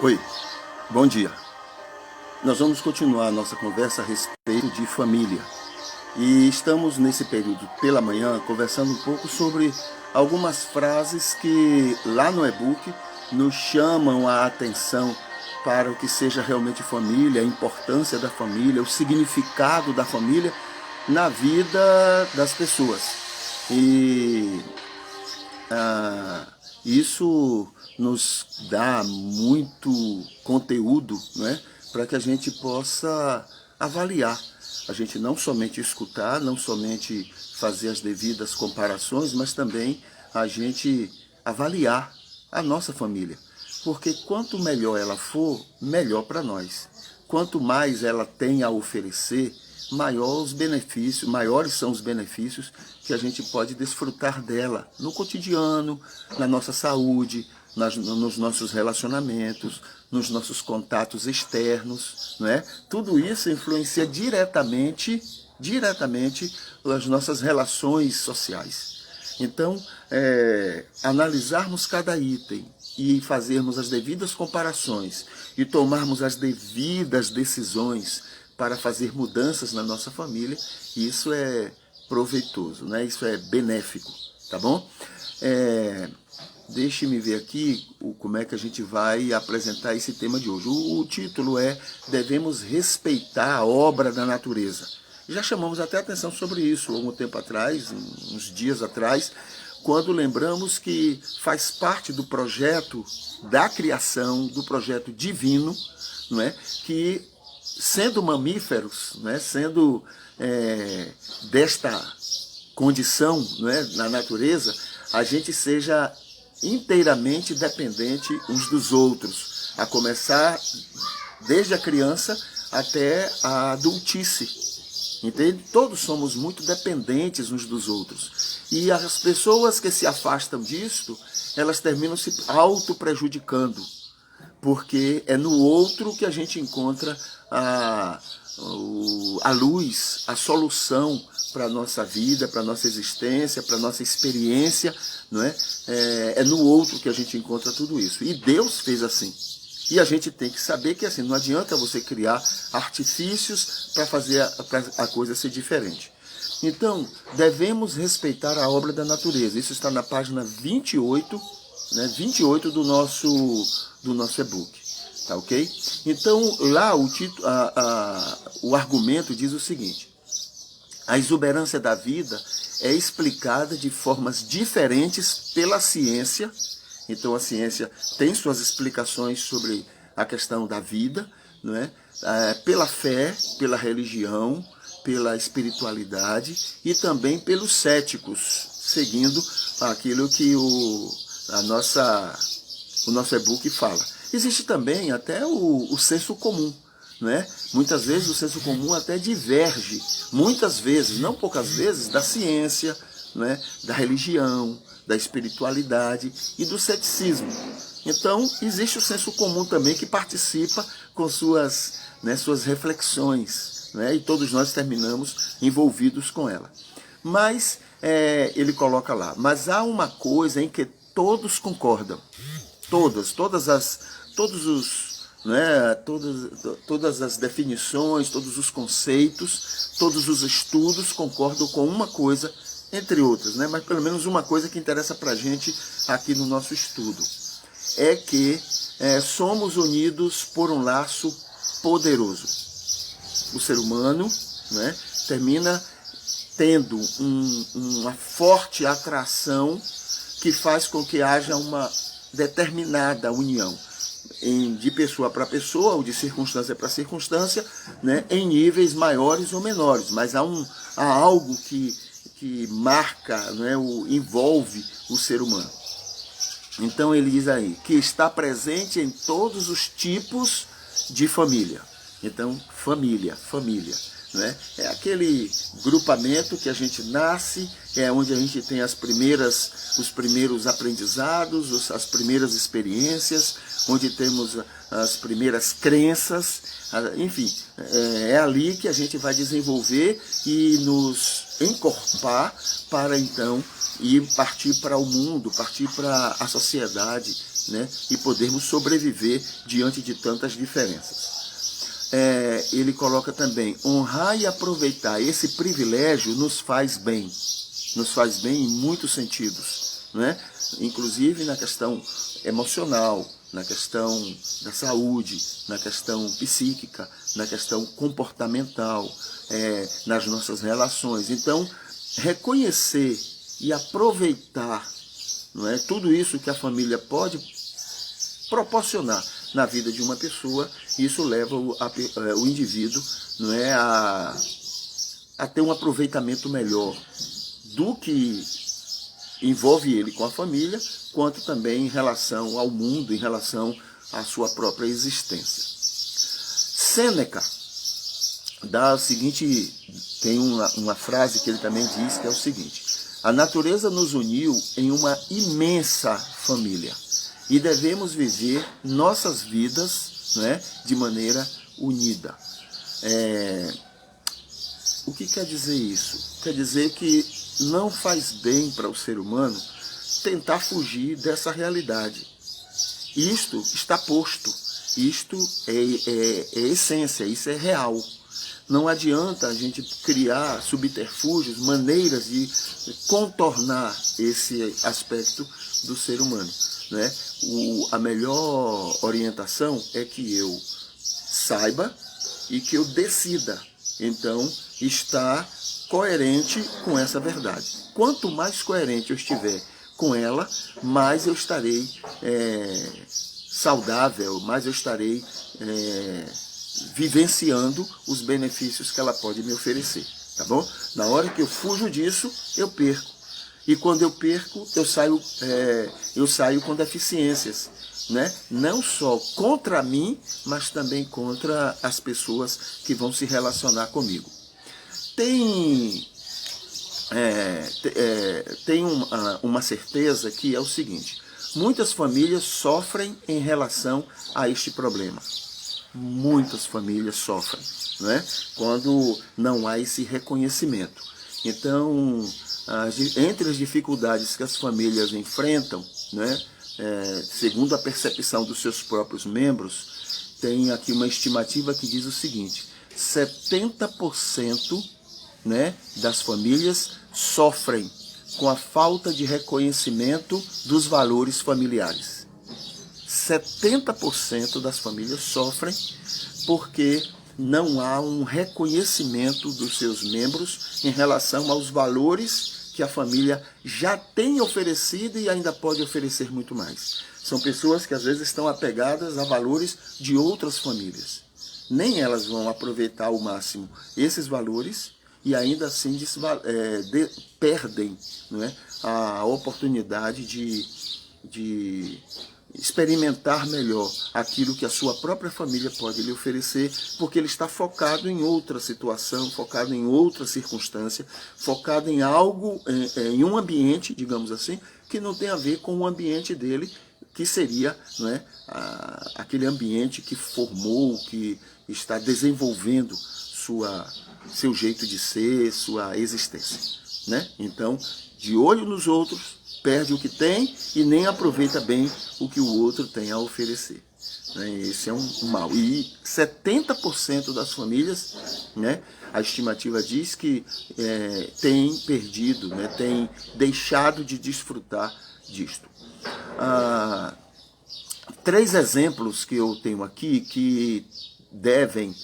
Oi, bom dia. Nós vamos continuar a nossa conversa a respeito de família. E estamos nesse período pela manhã conversando um pouco sobre algumas frases que lá no e-book nos chamam a atenção para o que seja realmente família, a importância da família, o significado da família na vida das pessoas. E isso nos dá muito conteúdo, né, para que a gente possa avaliar. A gente não somente escutar, não somente fazer as devidas comparações, mas também a gente avaliar a nossa família. Porque quanto melhor ela for, melhor para nós. Quanto mais ela tem a oferecer, maiores são os benefícios que a gente pode desfrutar dela no cotidiano, na nossa saúde, nos nossos relacionamentos, nos nossos contatos externos, não é? Tudo isso influencia diretamente as nossas relações sociais. Então, analisarmos cada item e fazermos as devidas comparações e tomarmos as devidas decisões para fazer mudanças na nossa família, isso é proveitoso, né? Isso é benéfico, tá bom? Deixe-me ver aqui como é que a gente vai apresentar esse tema de hoje. O título é Devemos Respeitar a Obra da Natureza. Já chamamos até atenção sobre isso algum tempo atrás, uns dias atrás, quando lembramos que faz parte do projeto da criação, do projeto divino, não é? Que sendo mamíferos, né, sendo desta condição, né, na natureza, a gente seja inteiramente dependente uns dos outros, a começar desde a criança até a adultice. Entende? Todos somos muito dependentes uns dos outros. E as pessoas que se afastam disto, elas terminam se auto-prejudicando, porque é no outro que a gente encontra a luz, a solução para a nossa vida, para a nossa existência, para a nossa experiência, não é? É no outro que a gente encontra tudo isso. E Deus fez assim. E a gente tem que saber que assim, não adianta você criar artifícios para fazer a coisa ser diferente. Então, devemos respeitar a obra da natureza. Isso está na página 28, né, 28 do nosso e-book. Tá, ok? Então, lá o argumento diz o seguinte: a exuberância da vida é explicada de formas diferentes pela ciência. Então, a ciência tem suas explicações sobre a questão da vida, não é? Pela fé, pela religião, pela espiritualidade e também pelos céticos, seguindo aquilo que o nosso e-book fala. Existe também até o senso comum, né? Muitas vezes o senso comum até diverge, muitas vezes, não poucas vezes, da ciência, né? Da religião, da espiritualidade e do ceticismo. Então, existe o senso comum também que participa com suas reflexões, né? E todos nós terminamos envolvidos com ela. Mas, ele coloca lá, mas há uma coisa em que todos concordam, todas as definições, todos os conceitos, todos os estudos concordam com uma coisa, entre outras, né? Mas pelo menos uma coisa que interessa para a gente aqui no nosso estudo, é que somos unidos por um laço poderoso. O ser humano, né, termina tendo uma forte atração que faz com que haja uma determinada união de pessoa para pessoa, ou de circunstância para circunstância, né, em níveis maiores ou menores, mas há algo que marca, né, envolve o ser humano. Então ele diz aí, que está presente em todos os tipos de família. Então, família, né? É aquele grupamento que a gente nasce, é onde a gente tem os primeiros aprendizados, as primeiras experiências, onde temos as primeiras crenças, enfim, é ali que a gente vai desenvolver e nos encorpar para então ir partir para o mundo, partir para a sociedade né, e podermos sobreviver diante de tantas diferenças. Ele coloca também, honrar e aproveitar esse privilégio nos faz bem em muitos sentidos, né? Inclusive na questão emocional, na questão da saúde, na questão psíquica, na questão comportamental, nas nossas relações. Então, reconhecer e aproveitar, não é, tudo isso que a família pode proporcionar na vida de uma pessoa, isso leva o indivíduo, não é, a ter um aproveitamento melhor do que envolve ele com a família, quanto também em relação ao mundo, em relação à sua própria existência. Sêneca dá o seguinte, tem uma frase que ele também diz, que é o seguinte: a natureza nos uniu em uma imensa família e devemos viver nossas vidas, né, de maneira unida. O que quer dizer isso? Quer dizer que não faz bem para o ser humano tentar fugir dessa realidade. Isto está posto, isto é essência, isso é real. Não adianta a gente criar subterfúgios, maneiras de contornar esse aspecto do ser humano, né? A melhor orientação é que eu saiba e que eu decida, então, estar coerente com essa verdade. Quanto mais coerente eu estiver com ela, mais eu estarei saudável, mais eu estarei vivenciando os benefícios que ela pode me oferecer, tá bom? Na hora que eu fujo disso, eu perco. E quando eu perco, eu saio com deficiências, né? Não só contra mim, mas também contra as pessoas que vão se relacionar comigo. Tem uma certeza que é o seguinte: muitas famílias sofrem em relação a este problema. Muitas famílias sofrem, né, quando não há esse reconhecimento. Então, entre as dificuldades que as famílias enfrentam, né, segundo a percepção dos seus próprios membros, tem aqui uma estimativa que diz o seguinte: 70%, né, das famílias sofrem com a falta de reconhecimento dos valores familiares. 70% das famílias sofrem porque não há um reconhecimento dos seus membros em relação aos valores que a família já tem oferecido e ainda pode oferecer muito mais. São pessoas que às vezes estão apegadas a valores de outras famílias. Nem elas vão aproveitar ao máximo esses valores e ainda assim perdem, não é, a oportunidade de experimentar melhor aquilo que a sua própria família pode lhe oferecer, porque ele está focado em outra situação, focado em outra circunstância, focado em algo, em um ambiente, digamos assim, que não tem a ver com o ambiente dele, que seria, não é, aquele ambiente que formou, que está desenvolvendo seu jeito de ser, sua existência, né? Então, de olho nos outros, perde o que tem e nem aproveita bem o que o outro tem a oferecer, né? Esse é um mal. E 70% das famílias, né, a estimativa diz que tem perdido, né, tem deixado de desfrutar disto. 3 exemplos que eu tenho aqui que devem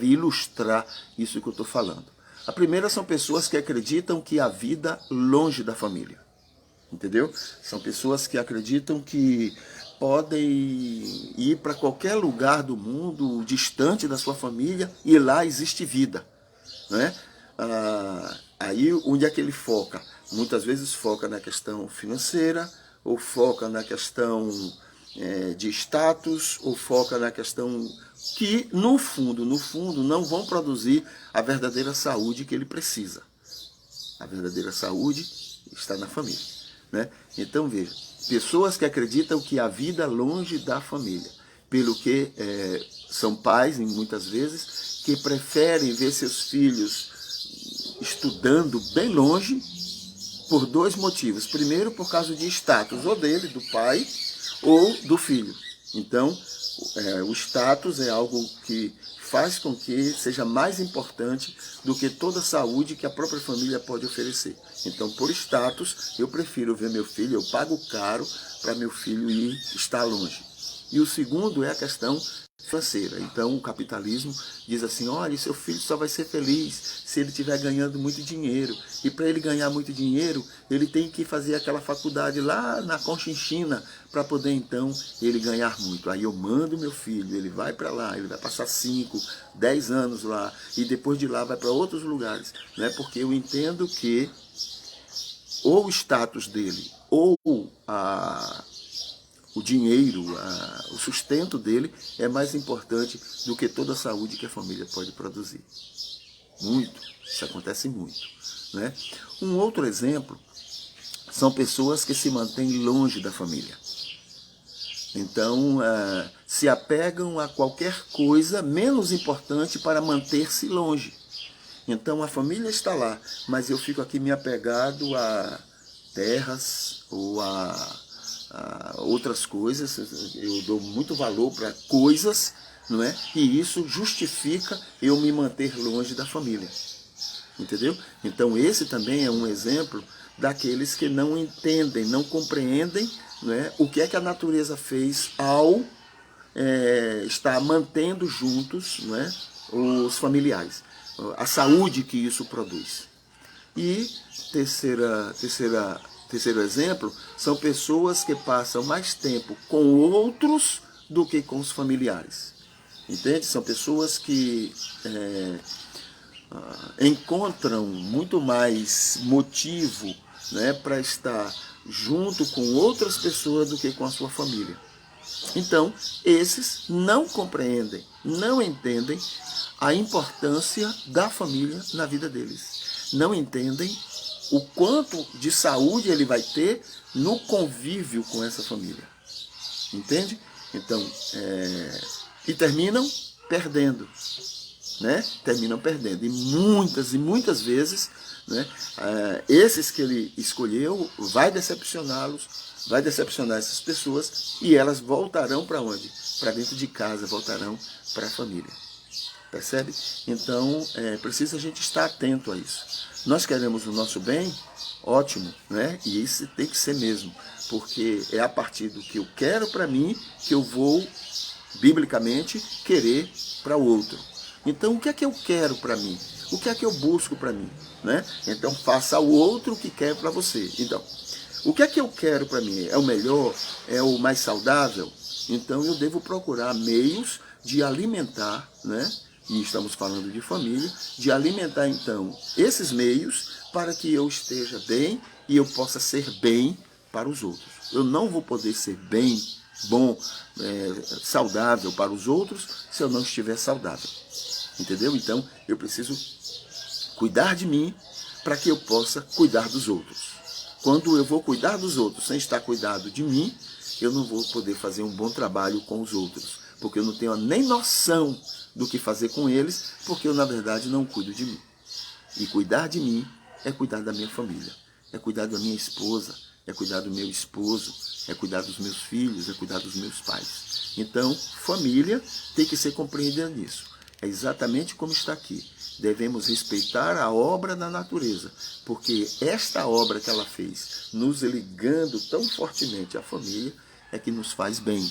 ilustrar isso que eu estou falando. A primeira são pessoas que acreditam que há vida longe da família, entendeu? São pessoas que acreditam que podem ir para qualquer lugar do mundo distante da sua família e lá existe vida, né? Aí onde é que ele foca? Muitas vezes foca na questão financeira, ou foca na questão de status, ou foca na questão que, no fundo, não vão produzir a verdadeira saúde que ele precisa. A verdadeira saúde está na família, né? Então, veja, pessoas que acreditam que há vida longe da família, pelo que são pais, muitas vezes, que preferem ver seus filhos estudando bem longe, por dois motivos. Primeiro, por causa de status, ou dele, do pai, ou do filho. Então, o status é algo que faz com que seja mais importante do que toda a saúde que a própria família pode oferecer. Então, por status, eu prefiro ver meu filho, eu pago caro para meu filho ir estar longe. E o segundo é a questão financeira. Então, o capitalismo diz assim, olha, seu filho só vai ser feliz se ele estiver ganhando muito dinheiro. E para ele ganhar muito dinheiro, ele tem que fazer aquela faculdade lá na Conchinchina para poder, então, ele ganhar muito. Aí eu mando meu filho, ele vai para lá, ele vai passar 5, 10 anos lá, e depois de lá vai para outros lugares, né? Porque eu entendo que ou o status dele, ou o dinheiro, o sustento dele é mais importante do que toda a saúde que a família pode produzir. Muito, isso acontece muito, né? Um outro exemplo são pessoas que se mantêm longe da família. Então, se apegam a qualquer coisa menos importante para manter-se longe. Então, a família está lá, mas eu fico aqui me apegado a terras ou a outras coisas. Eu dou muito valor para coisas, não é? E isso justifica eu me manter longe da família. Entendeu? Então, esse também é um exemplo daqueles que não entendem, não compreendem, né, o que é que a natureza fez ao estar mantendo juntos, né, os familiares, a saúde que isso produz. E terceiro exemplo são pessoas que passam mais tempo com outros do que com os familiares. Entende? São pessoas que encontram muito mais motivo, né, para estar junto com outras pessoas do que com a sua família. Então, esses não compreendem, não entendem a importância da família na vida deles. Não entendem o quanto de saúde ele vai ter no convívio com essa família. Entende? Então, e terminam perdendo. Né? Terminam perdendo. E muitas vezes, né, esses que ele escolheu vai decepcioná-los, vai decepcionar essas pessoas, e elas voltarão para onde? Para dentro de casa, voltarão para a família. Percebe? Então, precisa a gente estar atento a isso. Nós queremos o nosso bem, ótimo, né? E isso tem que ser mesmo, porque é a partir do que eu quero para mim que eu vou, biblicamente, querer para o outro. Então, o que é que eu quero para mim? O que é que eu busco para mim? Né? Então, faça ao outro o que quer para você. Então, o que é que eu quero para mim? É o melhor? É o mais saudável? Então, eu devo procurar meios de alimentar, né? E estamos falando de família, de alimentar, então, esses meios para que eu esteja bem e eu possa ser bem para os outros. Eu não vou poder ser bem, bom, saudável para os outros se eu não estiver saudável. Entendeu? Então, eu preciso cuidar de mim para que eu possa cuidar dos outros. Quando eu vou cuidar dos outros sem estar cuidado de mim, eu não vou poder fazer um bom trabalho com os outros, porque eu não tenho nem noção do que fazer com eles, porque eu, na verdade, não cuido de mim. E cuidar de mim é cuidar da minha família, é cuidar da minha esposa, é cuidar do meu esposo, é cuidar dos meus filhos, é cuidar dos meus pais. Então, família tem que ser compreendida nisso. É exatamente como está aqui. Devemos respeitar a obra da natureza, porque esta obra que ela fez, nos ligando tão fortemente à família, é que nos faz bem.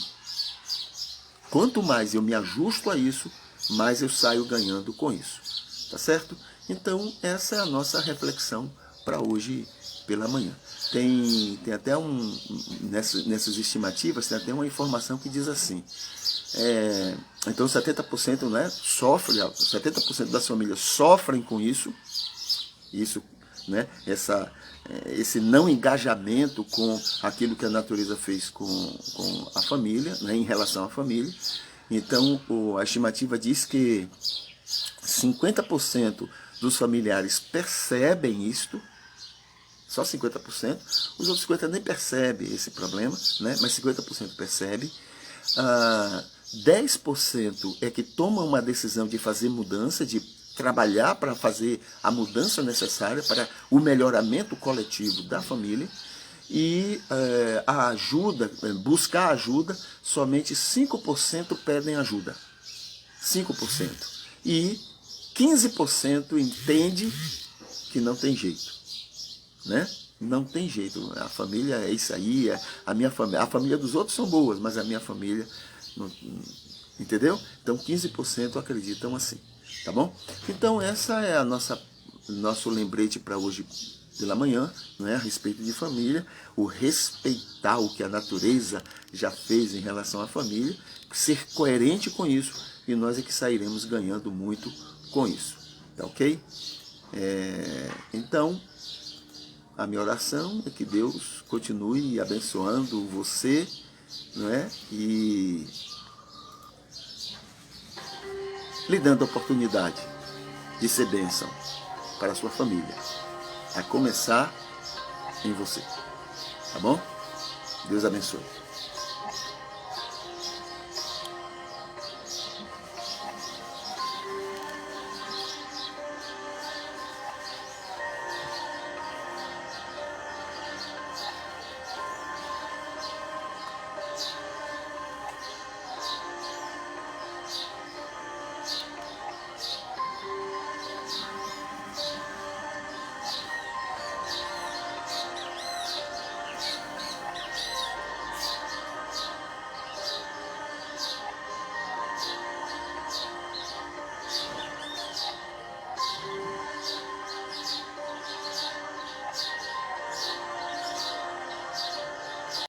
Quanto mais eu me ajusto a isso, mais eu saio ganhando com isso. Tá certo? Então, essa é a nossa reflexão para hoje pela manhã. Tem até nessas estimativas, tem até uma informação que diz assim, então 70%, né, 70% das famílias sofrem com isso, né, esse não engajamento com aquilo que a natureza fez com a família, né, em relação à família. Então, a estimativa diz que 50% dos familiares percebem isto, só 50%, os outros 50% nem percebem esse problema, né? Mas 50% percebe. 10% é que tomam uma decisão de fazer mudança, de trabalhar para fazer a mudança necessária para o melhoramento coletivo da família. E a ajuda, buscar ajuda, somente 5% pedem ajuda. 5%. E 15% entende que não tem jeito, né? Não tem jeito. A família é isso aí, a família dos outros são boas, mas a minha família não, entendeu? Então 15% acreditam assim, tá bom? Então essa é a nosso lembrete para hoje pela manhã, não é? A respeito de família, o respeitar o que a natureza já fez em relação à família, ser coerente com isso, e nós é que sairemos ganhando muito com isso, tá ok? Então, a minha oração é que Deus continue abençoando você, não é? E lhe dando a oportunidade de ser bênção para a sua família, a começar em você, tá bom? Deus abençoe.